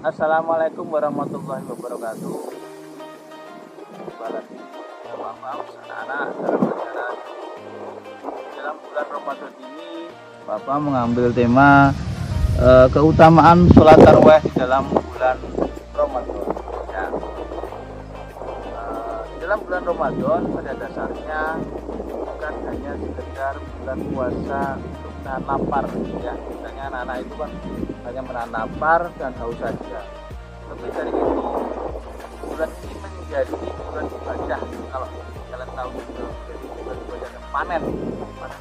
Assalamualaikum warahmatullahi wabarakatuh. Kembali ya Bapak, anak-anak dalam perjalanan dalam bulan Ramadan ini, Bapak mengambil tema keutamaan sholat tarawih di dalam bulan Ramadan. Ya. Di dalam bulan Ramadan pada dasarnya bukan hanya sekedar bulan puasa untuk nahan lapar, ya. Biasanya anak-anak itu kan hanya menahan lapar dan haus saja. Lebih dari itu, bulan ini menjadi bulan ibadah. Kalau kalian tahu itu jadi bulan ibadah dan panen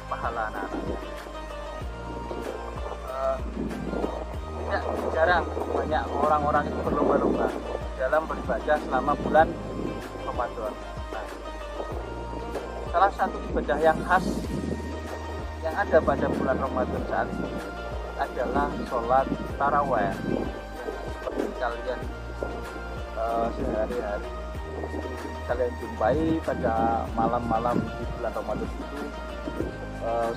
pahala anak-anaknya. Tidak jarang banyak orang-orang itu berlomba-lomba dalam beribadah selama bulan Ramadan. Nah, salah satu ibadah yang khas yang ada pada bulan Ramadan saat ini adalah sholat tarawih. Seperti kalian sehari-hari kalian jumpai pada malam-malam di bulan Ramadan itu,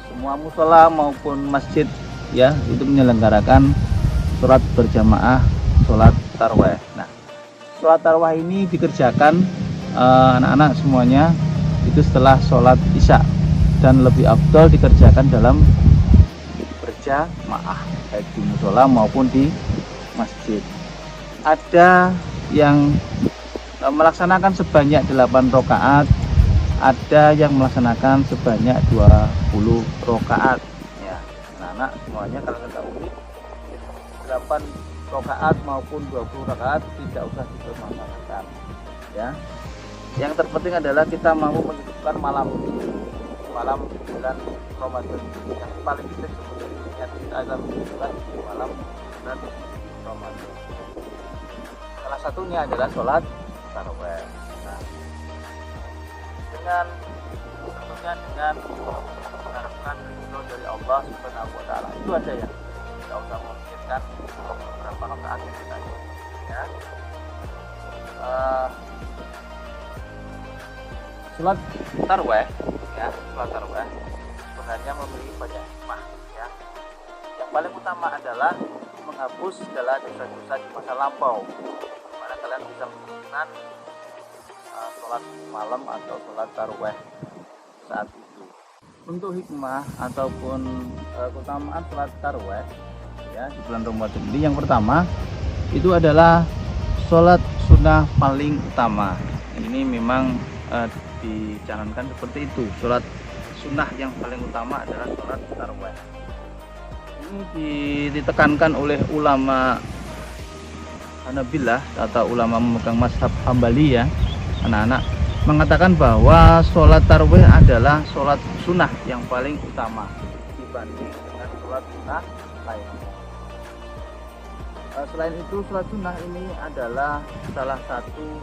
semua musola maupun masjid ya itu menyelenggarakan sholat berjamaah, sholat tarawih. Nah, sholat tarawih ini dikerjakan anak-anak semuanya itu setelah sholat isya, dan lebih afdal dikerjakan dalam berjamaah baik di musola maupun di masjid. Ada yang melaksanakan sebanyak 8 rakaat, ada yang melaksanakan sebanyak 20 rakaat. Ya, anak-anak semuanya kalau ketahui 8 rakaat maupun 20 rakaat tidak usah dipermasalahkan. Ya, yang terpenting adalah kita mampu menghidupkan malam bulan Ramadan yang paling penting sebetulnya kita akan menghidupkan malam bulan Ramadan. Salah satunya adalah sholat tarawih. Nah, dengan mengharapkan ridho dari Allah Subhanahu wa taala, itu ada yang tidak usah memikirkan berapa rakaat yang kita ya. Sholat tarawih ya, sholat tarawih sebenarnya memiliki banyak hikmah ya. Yang paling utama adalah menghapus segala dosa-dosa di masa lampau. Mana kalian bisa melakukan sholat malam atau sholat tarawih saat itu. Untuk hikmah ataupun keutamaan sholat tarawih ya di bulan Ramadan ini, yang pertama itu adalah sholat sunnah paling utama. Ini memang dicanangkan seperti itu. Sholat sunnah yang paling utama adalah sholat tarawih. Ini ditekankan oleh ulama Hanabilah atau ulama memegang mazhab Hambali ya, anak-anak, mengatakan bahwa sholat tarawih adalah sholat sunnah yang paling utama dibanding dengan sholat sunnah lainnya. Selain itu, sholat sunnah ini adalah salah satu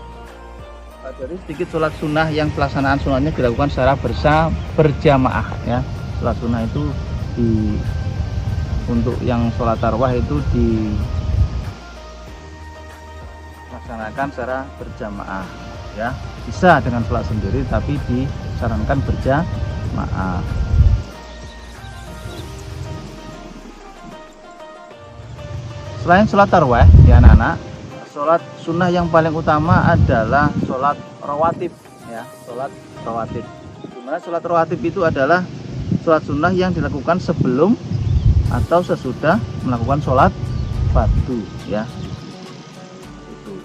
dari sedikit sholat sunnah yang pelaksanaan sunnahnya dilakukan secara berjamaah ya. Sholat sunnah itu untuk yang sholat tarawih itu dilaksanakan secara berjamaah ya. Bisa dengan sholat sendiri tapi disarankan berjamaah. Selain sholat tarawih ya anak-anak, sholat sunnah yang paling utama adalah sholat rawatib ya, sholat rawatib. Dimana sholat rawatib itu adalah sholat sunnah yang dilakukan sebelum atau sesudah melakukan sholat fardu ya. Itu.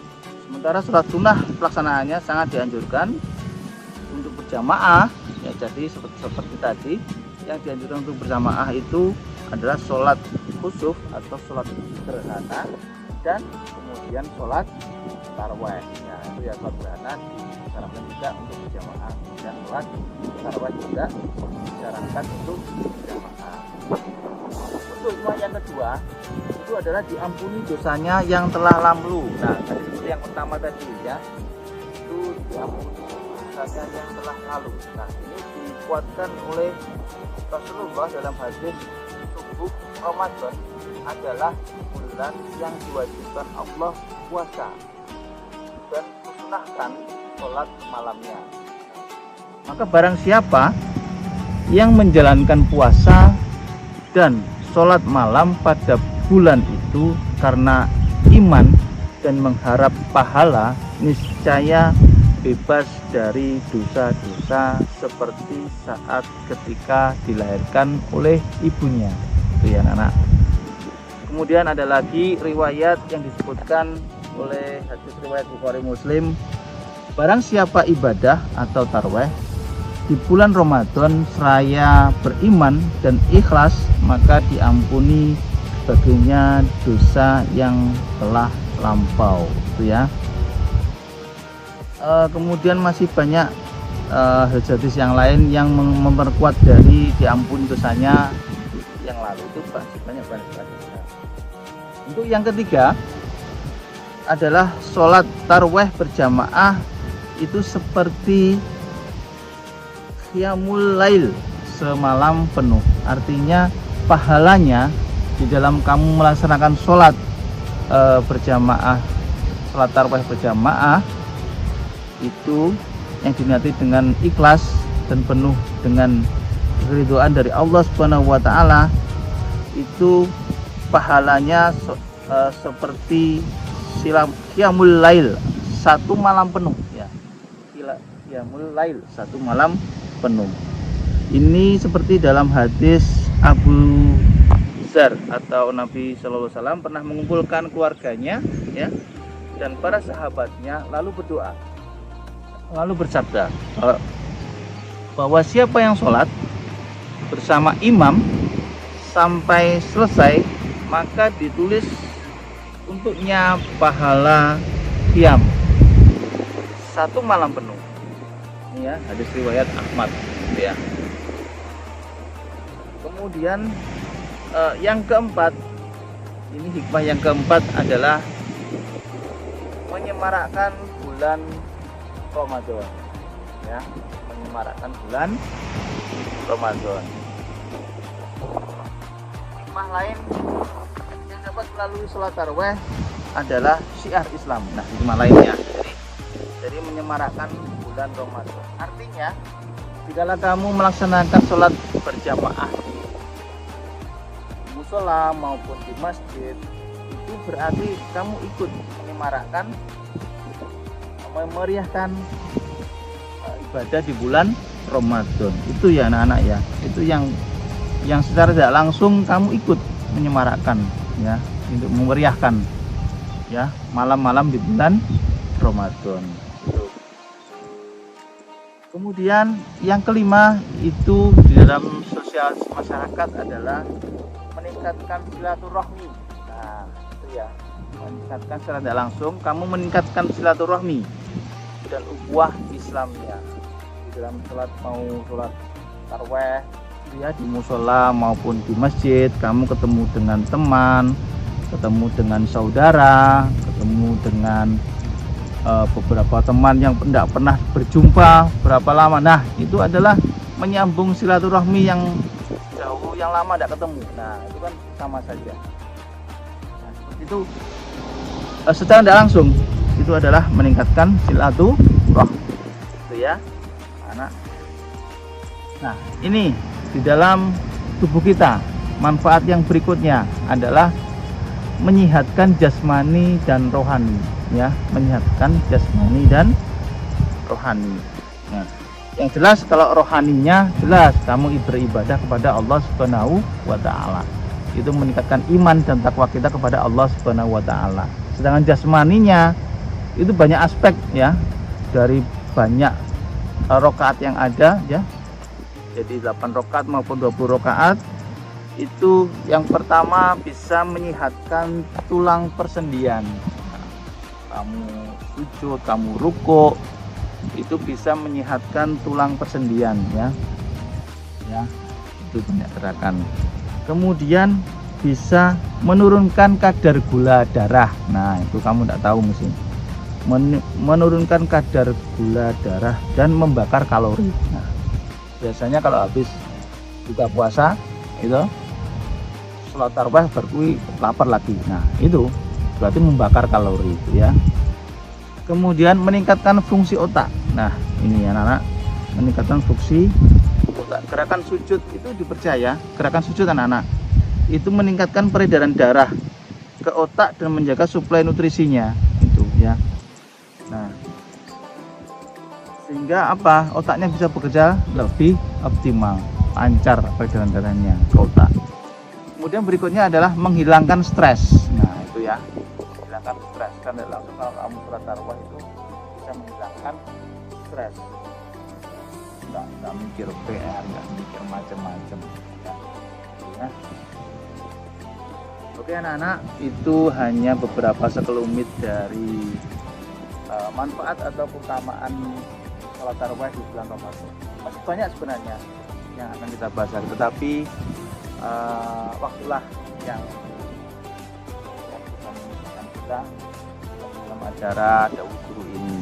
Sementara sholat sunnah pelaksanaannya sangat dianjurkan untuk berjamaah ya. Jadi seperti tadi, yang dianjurkan untuk berjamaah itu adalah sholat khusuf atau sholat sederhana, dan kemudian sholat tarawih ya, itu ya sholat sederhana disarankan juga untuk berjamaah, dan sholat tarawih juga disarankan untuk berjamaah. Untuk hikmah yang kedua itu adalah diampuni dosanya yang telah lalu. Nah, tadi seperti yang pertama tadi ya, itu diampuni dosanya yang telah lalu. Nah, ini dikuatkan oleh Rasulullah dalam hadis, subuh Ramadan adalah bulan yang diwajibkan Allah puasa dan disunahkan sholat malamnya. Maka barang siapa yang menjalankan puasa dan sholat malam pada bulan itu karena iman dan mengharap pahala, niscaya bebas dari dosa-dosa seperti saat ketika dilahirkan oleh ibunya. Itu ya anak. Kemudian ada lagi riwayat yang disebutkan oleh hadis riwayat Bukhari Muslim, barang siapa ibadah atau tarweh di bulan Ramadan seraya beriman dan ikhlas, maka diampuni baginya dosa yang telah lampau. Itu ya. Kemudian masih banyak hadis yang lain yang memperkuat dari diampuni dosanya yang lalu. Itu banyak banget. Untuk yang ketiga adalah sholat tarweh berjamaah, itu seperti qiyamul lail semalam penuh. Artinya pahalanya di dalam kamu melaksanakan sholat berjamaah, sholat tarweh berjamaah itu yang diniati dengan ikhlas dan penuh dengan keridhaan dari Allah Subhanahu wa taala, itu pahalanya seperti qiyamul lail satu malam penuh ya. Qiyamul lail satu malam penuh. Ini seperti dalam hadis Abu Dzar atau Nabi Shallallahu Alaihi Wasallam pernah mengumpulkan keluarganya ya dan para sahabatnya, lalu berdoa, lalu bersabda bahwa siapa yang sholat bersama imam sampai selesai, maka ditulis untuknya pahala qiyam satu malam penuh. Ini ya hadis riwayat Ahmad ya. Kemudian yang keempat, ini hikmah yang keempat adalah menyemarakkan bulan Ramadan ya, menyemarakkan bulan Ramadan. Hikmah lain yang dapat melalui sholat tarawih adalah syiar Islam. Nah, hikmah lainnya jadi menyemarakkan bulan Ramadan. Artinya, jika kamu melaksanakan sholat berjamaah di musola maupun di masjid, itu berarti kamu ikut menyemarakkan, memeriahkan ibadah di bulan Ramadan. Itu ya anak-anak ya. Itu yang secara tidak langsung kamu ikut menyemarakkan ya, untuk memeriahkan ya malam-malam di bulan Ramadan. Kemudian yang kelima itu di dalam sosial masyarakat adalah meningkatkan silaturahmi. Nah, itu ya, meningkatkan secara tidak langsung kamu meningkatkan silaturahmi dan ukhuwah Islamnya di dalam sholat, mau sholat tarawih ya di musola maupun di masjid, kamu ketemu dengan teman, ketemu dengan saudara, ketemu dengan beberapa teman yang tidak pernah berjumpa berapa lama. Nah, itu adalah menyambung silaturahmi yang jauh, yang lama tidak ketemu. Nah, itu kan sama saja. Nah, seperti itu secara tidak langsung itu adalah meningkatkan silaturahmi. Itu ya, anak. Nah, ini di dalam tubuh kita, manfaat yang berikutnya adalah menyehatkan jasmani dan rohani ya, menyehatkan jasmani dan rohani. Nah, yang jelas kalau rohaninya jelas kamu beribadah kepada Allah Subhanahu wa taala. Itu meningkatkan iman dan takwa kita kepada Allah Subhanahu wa taala. Sedangkan jasmaninya itu banyak aspek ya, dari banyak rakaat yang ada ya. Jadi 8 rakaat maupun 20 rakaat. Itu yang pertama bisa menyehatkan tulang persendian. Kamu sujud, kamu ruko, itu bisa menyehatkan tulang persendian ya. Ya, itu banyak gerakan. Kemudian bisa menurunkan kadar gula darah. Nah, itu kamu tidak tahu mesti. Menurunkan kadar gula darah dan membakar kalori. Nah, biasanya kalau habis buka puasa itu sholat tarawih baru lapar lagi. Nah, itu berarti membakar kalori itu ya. Kemudian meningkatkan fungsi otak. Nah, ini ya anak-anak, meningkatkan fungsi otak. Gerakan sujud itu dipercaya, gerakan sujud anak-anak itu meningkatkan peredaran darah ke ke otak dan menjaga suplai nutrisinya itu ya. Nah, sehingga apa, otaknya bisa bekerja lebih optimal, lancar peredaran darahnya ke otak. Kemudian berikutnya adalah menghilangkan stres. Nah itu ya, menghilangkan stres kan langsung kalau kamu sholat tarawih itu bisa menghilangkan stres, nggak mikir PR, nggak mikir macam-macam ya. Oke anak-anak, itu hanya beberapa sekelumit dari manfaat atau keutamaan sholat tarawih di bulan Ramadan. Masih banyak sebenarnya yang akan kita bahas, tetapi waktulah yang bisa menunjukkan kita dalam acara Dakwah Guru ini.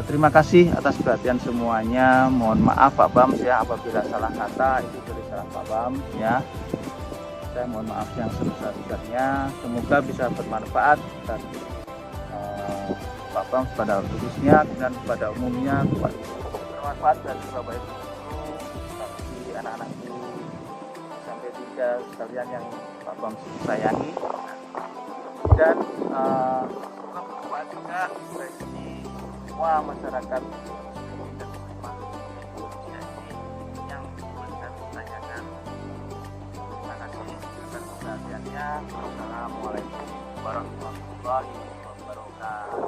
Terima kasih atas perhatian semuanya. Mohon maaf Pak Bams ya apabila salah kata, itu dari salah Pak Bams ya. Saya mohon maaf yang sebesar-besarnya. Semoga bisa bermanfaat bagi Pak Bams pada khususnya dan pada umumnya, bermanfaat bagi Bapak Ibu guru, bagi anak-anak guru sampai tiga sekalian yang Pak Bams sayangi, dan semoga bermanfaat juga bagi semua masyarakat yang memberikan pertanyaan. Terima kasih atas perhatiannya. Assalamualaikum warahmatullahi wabarakatuh.